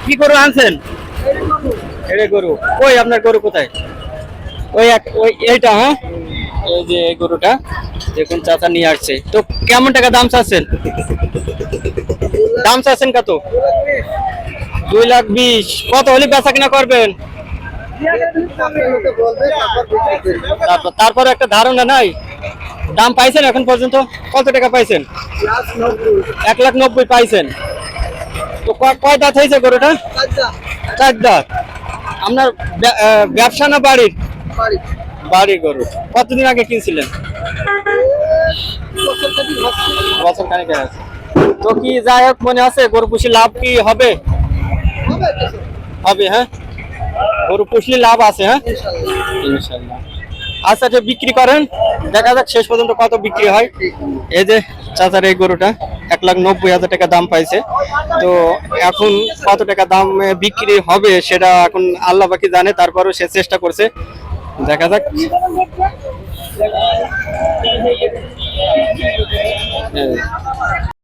কি গরু আনছেন? এরে গরু। ওই আপনার গরু কোথায়? ওই এইটা, হ্যাঁ, এই যে এই গরুটা দেখুন চাচা নিয়ে আসছে। তো কেমন টাকা দাম চাচ্ছেন? দাম চাচ্ছেন কত? 2,20,000। কত হলে বেচা কিনা করবেন? তারপরে একটা ধারণা নাই, দাম পাইছেন এখন পর্যন্ত? কত টাকা পাইছেন? 1,90,000 পাইছেন। তো কয় দাঁত হয়েছে গরুটা? 4 দাঁত। আপনার ব্যবসা না বাড়ির? বাড়ির গরু। কতদিন আগে কিনছিলেন? বছর খানিক আছে। তো কি যাই হোক মনে আছে গরু পুষি লাভ কি হবে? হবে, হ্যাঁ, গরু পুষলে লাভ আছে, হ্যাঁ, ইনশাল্লাহ। আচ্ছা, যে বিক্রি করেন, দেখা যাক শেষ পর্যন্ত কত বিক্রি হয়। এই যে চাচার এই গরুটা 1,90,000 টাকা দাম পাইছে। তো এখন কত টাকা দাম বিক্রি হবে সেটা এখন আল্লাহ বাকি জানে, তারপরও সে চেষ্টা করছে, দেখা যাক।